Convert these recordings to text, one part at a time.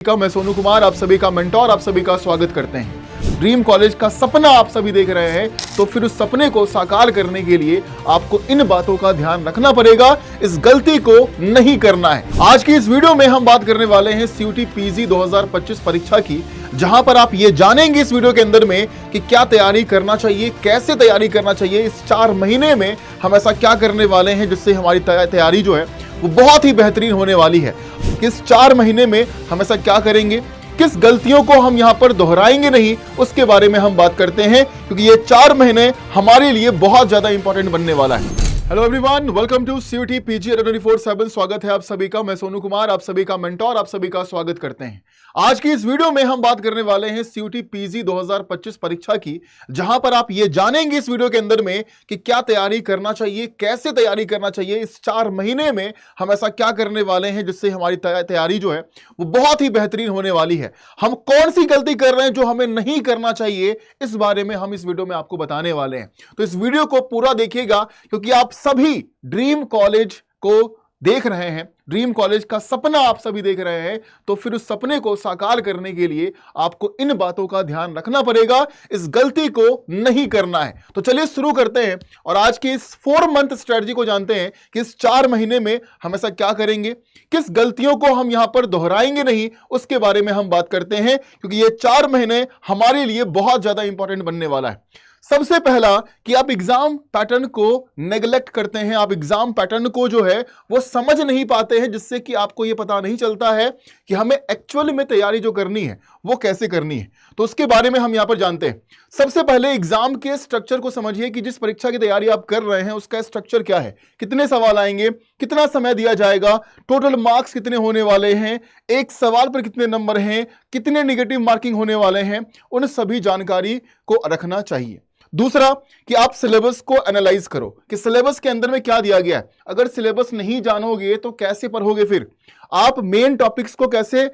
मैं सोनू कुमार आप सभी का मेंटोर आप सभी का स्वागत करते हैं। ड्रीम कॉलेज का सपना आप सभी देख रहे हैं, तो फिर उस सपने को साकार करने के लिए आपको इन बातों का ध्यान रखना पड़ेगा, इस गलती को नहीं करना है। आज की इस वीडियो में हम बात करने वाले हैं सीयूटी पीजी 2025 परीक्षा की, जहां पर आप ये जानेंगे इस वीडियो के अंदर में कि क्या तैयारी करना चाहिए, कैसे तैयारी करना चाहिए। इस 4 महीने में हम ऐसा क्या करने वाले हैं जिससे हमारी तैयारी जो है वो बहुत ही बेहतरीन होने वाली है। किस 4 महीने में हम ऐसा क्या करेंगे, किस गलतियों को हम यहां पर दोहराएंगे नहीं, उसके बारे में हम बात करते हैं, क्योंकि ये 4 महीने हमारे लिए बहुत ज्यादा इंपॉर्टेंट बनने वाला है। Hello everyone, welcome to CUET PG 24/7। स्वागत है आप सभी का। मैं सोनू कुमार आप सभी का मेंटोर आप सभी का स्वागत करते हैं। आज की इस वीडियो में हम बात करने वाले हैं सीयूटी पीजी 2025 परीक्षा की, जहां पर आप ये जानेंगे इस वीडियो के अंदर में कि क्या तैयारी करना चाहिए, कैसे तैयारी करना चाहिए। इस 4 महीने में हम ऐसा क्या करने वाले हैं जिससे हमारी तैयारी जो है वो बहुत ही बेहतरीन होने वाली है। हम कौन सी गलती कर रहे हैं जो हमें नहीं करना चाहिए, इस बारे में हम इस वीडियो में आपको बताने वाले हैं। तो इस वीडियो को पूरा देखिएगा, क्योंकि आप सभी ड्रीम कॉलेज को देख रहे हैं, ड्रीम कॉलेज का सपना आप सभी देख रहे हैं, तो फिर उस सपने को साकार करने के लिए आपको इन बातों का ध्यान रखना पड़ेगा, इस गलती को नहीं करना है। तो चलिए शुरू करते हैं और आज की इस 4 मंथ स्ट्रेटजी को जानते हैं कि इस 4 महीने में हम ऐसा क्या करेंगे, किस गलतियों को हम यहां पर दोहराएंगे नहीं, उसके बारे में हम बात करते हैं, क्योंकि ये 4 महीने हमारे लिए बहुत ज्यादा इंपॉर्टेंट बनने वाला है। सबसे पहला कि आप एग्जाम पैटर्न को नेग्लेक्ट करते हैं, आप एग्जाम पैटर्न को जो है वो समझ नहीं पाते हैं, जिससे कि आपको ये पता नहीं चलता है कि हमें एक्चुअल में तैयारी जो करनी है वो कैसे करनी है। तो उसके बारे में हम यहां पर जानते हैं। सबसे पहले एग्जाम के स्ट्रक्चर को समझिए कि जिस परीक्षा की तैयारी आप कर रहे हैं उसका स्ट्रक्चर क्या है, कितने सवाल आएंगे, कितना समय दिया जाएगा, टोटल मार्क्स कितने होने वाले हैं, एक सवाल पर कितने नंबर हैं, कितने नेगेटिव मार्किंग होने वाले हैं, उन सभी जानकारी को रखना चाहिए। दूसरा कि आप सिलेबस को एनालाइज करो कि सिलेबस के अंदर में क्या दिया गया है। अगर सिलेबस नहीं जानोगे तो कैसे पढ़ोगे, फिर आप मेन टॉपिक्स को कैसे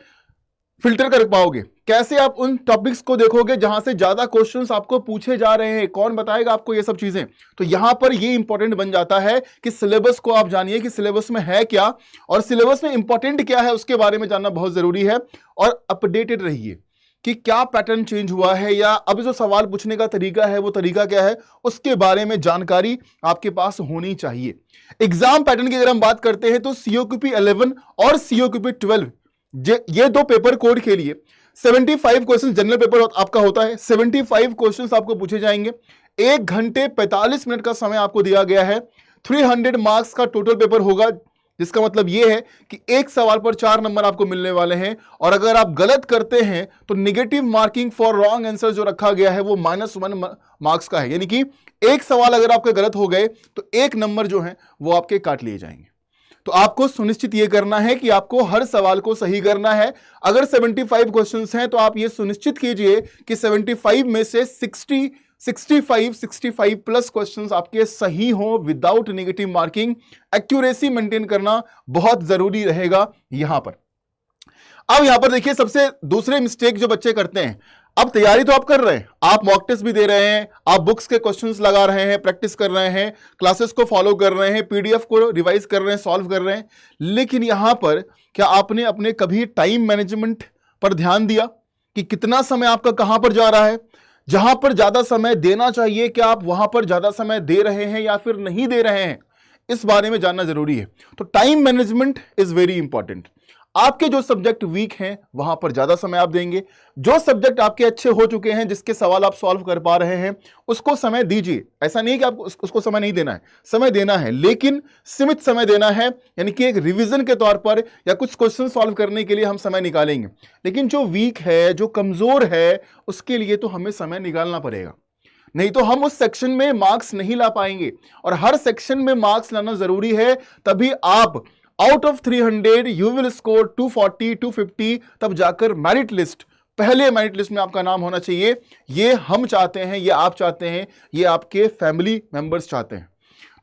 फिल्टर कर पाओगे, कैसे आप उन टॉपिक्स को देखोगे जहां से ज्यादा क्वेश्चंस आपको पूछे जा रहे हैं, कौन बताएगा आपको ये सब चीजें। तो यहां पर ये इंपॉर्टेंट बन जाता है कि सिलेबस को आप जानिए कि सिलेबस में है क्या और सिलेबस में इंपॉर्टेंट क्या है, उसके बारे में जानना बहुत जरूरी है। और अपडेटेड रहिए कि क्या पैटर्न चेंज हुआ है या अभी जो सवाल पूछने का तरीका है वो तरीका क्या है, उसके बारे में जानकारी आपके पास होनी चाहिए। एग्जाम पैटर्न की अगर हम बात करते हैं तो सीओक्यूपी 11 और सीओक्यूपी 12 ये 2 पेपर कोड के लिए 75 क्वेश्चन जनरल पेपर आपका होता है। 75 क्वेश्चन आपको पूछे जाएंगे। 1 घंटे 45 मिनट का समय आपको दिया गया है। 300 मार्क्स का टोटल पेपर होगा, जिसका मतलब यह है कि एक सवाल पर 4 नंबर आपको मिलने वाले हैं। और अगर आप गलत करते हैं तो negative marking for wrong answer जो रखा गया है वो -1 मार्क्स का है, यानी कि एक सवाल अगर आपके गलत हो गए तो 1 नंबर जो है वो आपके काट लिए जाएंगे। तो आपको सुनिश्चित यह करना है कि आपको हर सवाल को सही करना है। अगर 75 क्वेश्चंस हैं तो आप यह सुनिश्चित कीजिए कि 75 में से 65 प्लस क्वेश्चंस आपके सही हो without negative marking. Accuracy maintain करना बहुत जरूरी रहेगा यहां पर। अब यहां पर देखिए, सबसे दूसरे मिस्टेक जो बच्चे करते हैं, अब तैयारी तो आप कर रहे हैं, आप मॉक टेस्ट भी दे रहे हैं, आप बुक्स के क्वेश्चंस लगा रहे हैं, प्रैक्टिस कर रहे हैं, क्लासेस को फॉलो कर रहे हैं, पीडीएफ को रिवाइज कर रहे हैं, सॉल्व कर रहे हैं, लेकिन यहां पर क्या आपने अपने कभी टाइम मैनेजमेंट पर ध्यान दिया कि कितना समय आपका कहां पर जा रहा है? जहां पर ज्यादा समय देना चाहिए क्या आप वहां पर ज्यादा समय दे रहे हैं या फिर नहीं दे रहे हैं, इस बारे में जानना जरूरी है। तो time management is very important. आपके जो सब्जेक्ट वीक हैं वहां पर ज्यादा समय आप देंगे, जो सब्जेक्ट आपके अच्छे हो चुके हैं, जिसके सवाल आप सॉल्व कर पा रहे हैं, उसको समय दीजिए। ऐसा नहीं कि आपको उसको समय नहीं देना है, समय देना है, लेकिन सीमित समय देना है, यानी कि एक रिवीजन के तौर पर या कुछ क्वेश्चन सॉल्व करने के लिए हम समय निकालेंगे। लेकिन जो वीक है, जो कमजोर है, उसके लिए तो हमें समय निकालना पड़ेगा, नहीं तो हम उस सेक्शन में मार्क्स नहीं ला पाएंगे। और हर सेक्शन में मार्क्स लाना जरूरी है, तभी आप out of 300 you will score 240 250, तब जाकर मेरिट लिस्ट, पहले मेरिट लिस्ट में आपका नाम होना चाहिए। ये हम चाहते हैं, ये आप चाहते हैं, ये आपके फैमिली मेंबर्स चाहते हैं।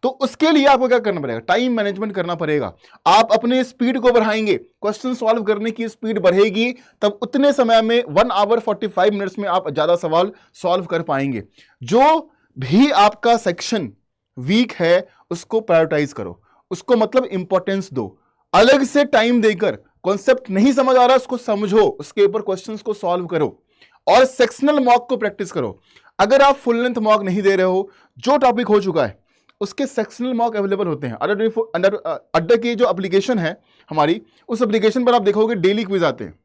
तो उसके लिए आपको क्या करना पड़ेगा? टाइम मैनेजमेंट करना पड़ेगा। आप अपने स्पीड को बढ़ाएंगे, क्वेश्चन सॉल्व करने की स्पीड बढ़ेगी, तब उतने समय में 1 आवर 45 मिनट्स में आप ज्यादा सवाल सॉल्व कर पाएंगे। जो भी आपका सेक्शन वीक है उसको प्रायोरिटाइज करो, उसको मतलब इंपॉर्टेंस दो, अलग से टाइम देकर कॉन्सेप्ट नहीं समझ आ रहा उसको समझो, उसके ऊपर क्वेश्चंस को सॉल्व करो और सेक्शनल मॉक को प्रैक्टिस करो। अगर आप फुल लेंथ मॉक नहीं दे रहे हो, जो टॉपिक हो चुका है उसके सेक्शनल मॉक अवेलेबल होते हैं। अंडर अड्डा की जो एप्लीकेशन है हमारी, उस एप्लीकेशन पर आप देखोगे डेली क्विज आते हैं,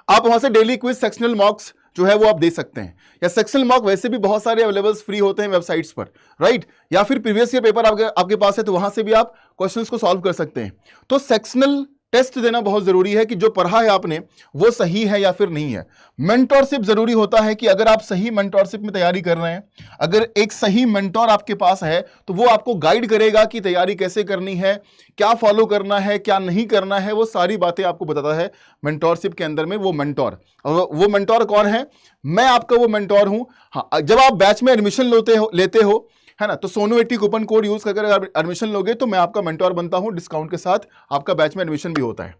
आप वहां से डेली क्विज सेक्शनल मॉक्स जो है वो आप दे सकते हैं। या सेक्शनल मॉक वैसे भी बहुत सारे अवेलेबल फ्री होते हैं वेबसाइट्स पर, राइट। या फिर प्रीवियस ईयर पेपर आपके पास है तो वहां से भी आप क्वेश्चंस को सॉल्व कर सकते हैं। तो सेक्शनल टेस्ट देना बहुत जरूरी है कि जो पढ़ा है आपने वो सही है या फिर नहीं है। मेंटोरशिप जरूरी होता है कि अगर आप सही मेंटोरशिप में तैयारी कर रहे हैं, अगर एक सही मेंटोर आपके पास है तो वो आपको गाइड करेगा कि तैयारी कैसे करनी है, क्या फॉलो करना है, क्या नहीं करना है, वो सारी बातें आपको बताता है मेंटोरशिप के अंदर में वो मेंटोर। और वो मेंटोर कौन है? मैं आपका वो मेंटोर हूं। हाँ, जब आप बैच में एडमिशन लेते हो है ना, तो सोनू 80 कूपन कोड यूज करके एडमिशन लोगे तो मैं आपका मेंटोर बनता हूं, डिस्काउंट के साथ आपका बैच में एडमिशन भी होता है।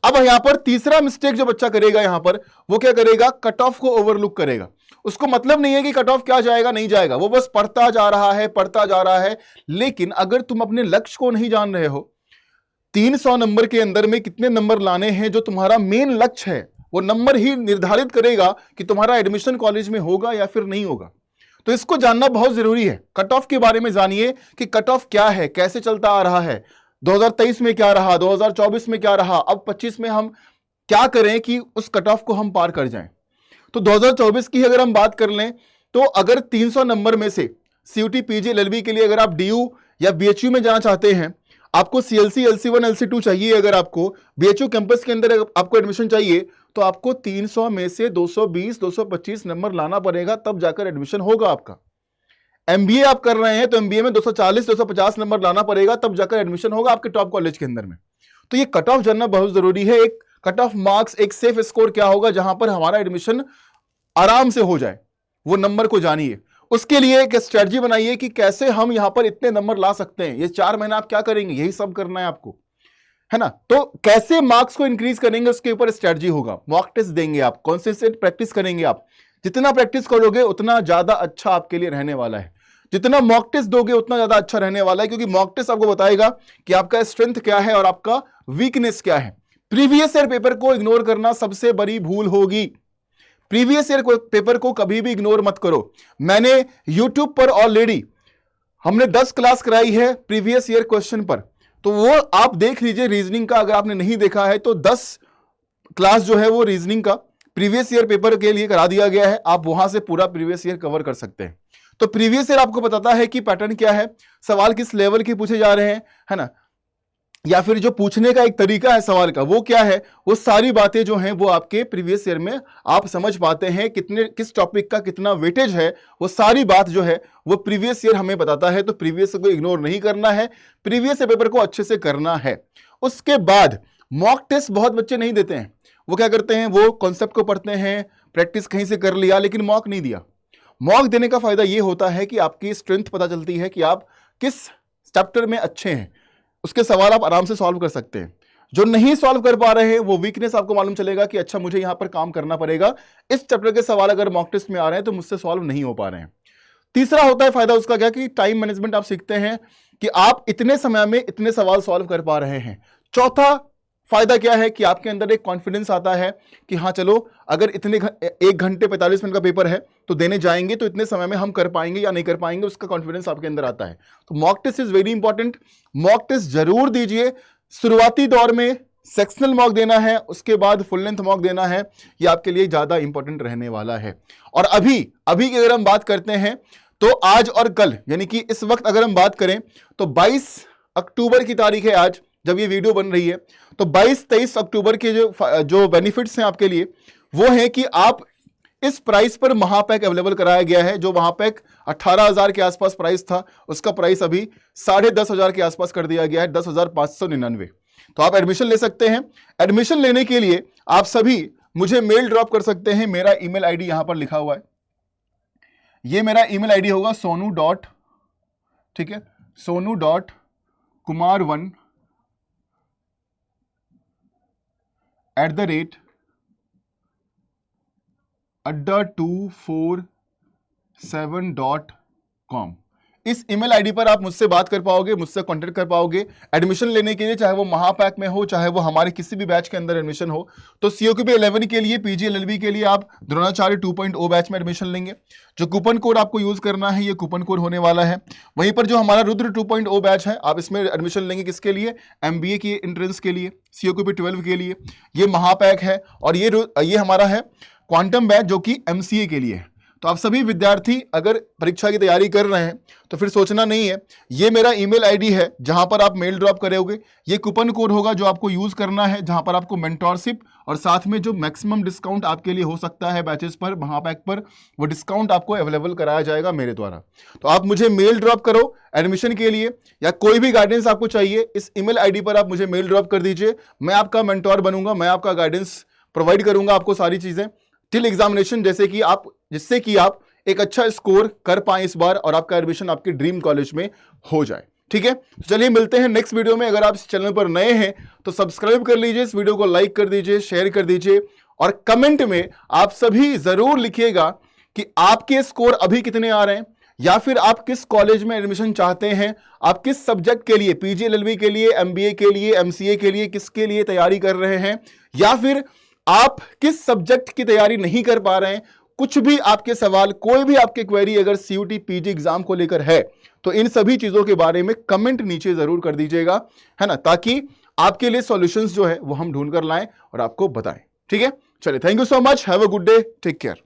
अब यहां पर तीसरा मिस्टेक जो बच्चा करेगा यहां पर, वो क्या करेगा? कट ऑफ को ओवरलुक करेगा। उसको मतलब नहीं है कि कट ऑफ क्या जाएगा नहीं जाएगा, वो बस पढ़ता जा रहा है। लेकिन अगर तुम अपने लक्ष्य को नहीं जान रहे हो, 300 नंबर के अंदर में कितने नंबर लाने हैं, जो तुम्हारा मेन लक्ष्य है वो नंबर ही निर्धारित करेगा कि तुम्हारा एडमिशन कॉलेज में होगा या फिर नहीं होगा। तो इसको जानना बहुत जरूरी है। कट ऑफ के बारे में जानिए कि कट ऑफ क्या है, कैसे चलता आ रहा है, 2023 में क्या रहा, 2024 में क्या रहा, अब 25 में हम क्या करें कि उस कट ऑफ को हम पार कर जाएं। तो 2024 की अगर हम बात कर लें तो अगर 300 नंबर में से सीयूटी पीजी एलएलबी के लिए अगर आप डीयू या बीएचयू में जाना चाहते हैं, आपको सीएलसी एलसी1 एलसी2 चाहिए, अगर आपको बीएचयू कैंपस के अंदर आपको एडमिशन चाहिए तो आपको 300 में से 220 225 नंबर लाना पड़ेगा, तब जाकर एडमिशन होगा आपका। एमबीए आप कर रहे हैं तो एमबीए में 240 250 नंबर लाना पड़ेगा, तब जाकर एडमिशन होगा आपके टॉप कॉलेज के अंदर में। तो ये कट ऑफ जानना बहुत जरूरी है। एक कट ऑफ मार्क्स, एक सेफ स्कोर क्या होगा जहां पर हमारा एडमिशन आराम से हो जाए, वो नंबर को जानिए। उसके लिए एक स्ट्रेटजी बनाइए कि कैसे हम यहां पर इतने नंबर ला सकते हैं। ये 4 महीना आप क्या करेंगे, यही सब करना है आपको, है ना। तो कैसे मार्क्स को इंक्रीज करेंगे उसके ऊपर स्ट्रेटजी होगा। मॉक टेस्ट देंगे आप, कंसिस्टेंट प्रैक्टिस करेंगे आप, जितना प्रैक्टिस करोगे उतना ज्यादा अच्छा आपके लिए रहने वाला है। जितना मॉक टेस्ट दोगे उतना ज्यादा अच्छा रहने वाला है, क्योंकि मॉक टेस्ट आपको बताएगा कि आपका स्ट्रेंथ क्या है और आपका वीकनेस क्या है। प्रीवियस ईयर पेपर को इग्नोर करना सबसे बड़ी भूल होगी। प्रीवियस ईयर पेपर को कभी भी इग्नोर मत करो। मैंने यूट्यूब पर ऑलरेडी हमने 10 क्लास कराई है प्रीवियस ईयर क्वेश्चन पर, तो वो आप देख लीजिए। रीजनिंग का अगर आपने नहीं देखा है तो 10 क्लास जो है वो रीजनिंग का प्रीवियस ईयर पेपर के लिए करा दिया गया है, आप वहां से पूरा प्रीवियस ईयर कवर कर सकते हैं। तो प्रीवियस ईयर आपको बताता है कि पैटर्न क्या है, सवाल किस लेवल के पूछे जा रहे हैं, है ना, या फिर जो पूछने का एक तरीका है सवाल का वो क्या है। वो सारी बातें जो हैं वो आपके प्रीवियस ईयर में आप समझ पाते हैं, किस टॉपिक का कितना वेटेज है, वो सारी बात जो है वो प्रीवियस ईयर हमें बताता है। तो प्रीवियस को इग्नोर नहीं करना है, प्रीवियस पेपर को अच्छे से करना है। उसके बाद मॉक टेस्ट बहुत बच्चे नहीं देते हैं। वो क्या करते हैं, वो कॉन्सेप्ट को पढ़ते हैं, प्रैक्टिस कहीं से कर लिया लेकिन मॉक नहीं दिया। मॉक देने का फायदा ये होता है कि आपकी स्ट्रेंथ पता चलती है कि आप किस चैप्टर में अच्छे हैं, उसके सवाल आप आराम से सॉल्व कर सकते हैं। जो नहीं सॉल्व कर पा रहे हैं वो वीकनेस आपको मालूम चलेगा कि अच्छा मुझे यहां पर काम करना पड़ेगा, इस चैप्टर के सवाल अगर मॉक टेस्ट में आ रहे हैं तो मुझसे सॉल्व नहीं हो पा रहे हैं। तीसरा होता है फायदा उसका क्या, कि टाइम मैनेजमेंट आप सीखते हैं कि आप इतने समय में इतने सवाल सॉल्व कर पा रहे हैं। चौथा फायदा क्या है कि आपके अंदर एक कॉन्फिडेंस आता है कि हाँ चलो, अगर 1 घंटे 45 मिनट का पेपर है तो देने जाएंगे तो इतने समय में हम कर पाएंगे या नहीं कर पाएंगे, उसका कॉन्फिडेंस आपके अंदर आता है। तो mock test is very important. Mock test जरूर दीजिए। शुरुआती दौर में सेक्शनल मॉक देना है, उसके बाद फुल लेंथ मॉक देना है, ये आपके लिए ज्यादा इंपॉर्टेंट रहने वाला है। और अभी की अगर हम बात करते हैं तो आज और कल, यानी कि इस वक्त अगर हम बात करें तो 22 अक्टूबर की तारीख है आज जब ये वीडियो बन रही है। तो 22-23 अक्टूबर के जो बेनिफिट्स हैं आपके लिए वो है कि आप इस प्राइस पर महापैक अवेलेबल कराया गया है। जो महापैक 18,000 के आसपास प्राइस था, उसका प्राइस अभी 10,500 के आसपास कर दिया गया है, 10,599। तो आप एडमिशन ले सकते हैं। एडमिशन लेने के लिए आप सभी मुझे मेल ड्रॉप कर सकते हैं। मेरा ईमेल आईडी यहां पर लिखा हुआ है, ये मेरा ईमेल आईडी होगा sonu.kumar1@adda247.com। इस ईमेल आईडी पर आप मुझसे बात कर पाओगे, मुझसे कांटेक्ट कर पाओगे एडमिशन लेने के लिए, चाहे वो महापैक में हो, चाहे वो हमारे किसी भी बैच के अंदर एडमिशन हो। तो COQP 11 के लिए, PGLLB के लिए आप द्रोणाचार्य 2.0 बैच में एडमिशन लेंगे। जो कूपन कोड आपको यूज करना है, ये कूपन कोड होने वाला है। वहीं पर जो हमारा रुद्र 2.0 बैच है, आप इसमें एडमिशन लेंगे किसके लिए? MBA की एंट्रेंस के लिए, COQP 12 के लिए। ये महापैक है और ये हमारा है क्वांटम बैच जो कि MCA के लिए है। तो आप सभी विद्यार्थी अगर परीक्षा की तैयारी कर रहे हैं तो फिर सोचना नहीं है, ये मेरा ईमेल आईडी है जहां पर आप मेल ड्रॉप करोगे। ये कूपन कोड होगा जो आपको यूज करना है, जहां पर आपको मेंटोरशिप और साथ में जो मैक्सिमम डिस्काउंट आपके लिए हो सकता है बैचेस पर, महापैक पर, वो डिस्काउंट आपको अवेलेबल कराया जाएगा मेरे द्वारा। तो आप मुझे मेल ड्रॉप करो एडमिशन के लिए, या कोई भी गाइडेंस आपको चाहिए, इस ईमेल आईडी पर आप मुझे मेल ड्रॉप कर दीजिए। मैं आपका मेंटोर बनूंगा, मैं आपका गाइडेंस प्रोवाइड करूंगा आपको सारी चीजें टिल एग्जामिनेशन, जिससे कि आप एक अच्छा स्कोर कर पाएं इस बार और आपका एडमिशन आपके ड्रीम कॉलेज में हो जाए। ठीक है, चलिए मिलते हैं नेक्स्ट वीडियो में। अगर आप इस चैनल पर नए हैं तो सब्सक्राइब कर लीजिए, इस वीडियो को लाइक कर दीजिए, शेयर कर दीजिए, और कमेंट में आप सभी जरूर लिखिएगा कि आपके स्कोर अभी कितने आ रहे हैं, या फिर आप किस कॉलेज में एडमिशन चाहते हैं, आप किस सब्जेक्ट के लिए, PGLLB के लिए, MBA के लिए, MCA के लिए, किसके लिए तैयारी कर रहे हैं, या फिर आप किस सब्जेक्ट की तैयारी नहीं कर पा रहे हैं। कुछ भी आपके सवाल, कोई भी आपके क्वेरी अगर CUT PG एग्जाम को लेकर है तो इन सभी चीजों के बारे में कमेंट नीचे जरूर कर दीजिएगा, है ना, ताकि आपके लिए सॉल्यूशंस जो है वो हम ढूंढ कर लाएं और आपको बताएं। ठीक है, चलिए, thank you so much, have a good day, take care.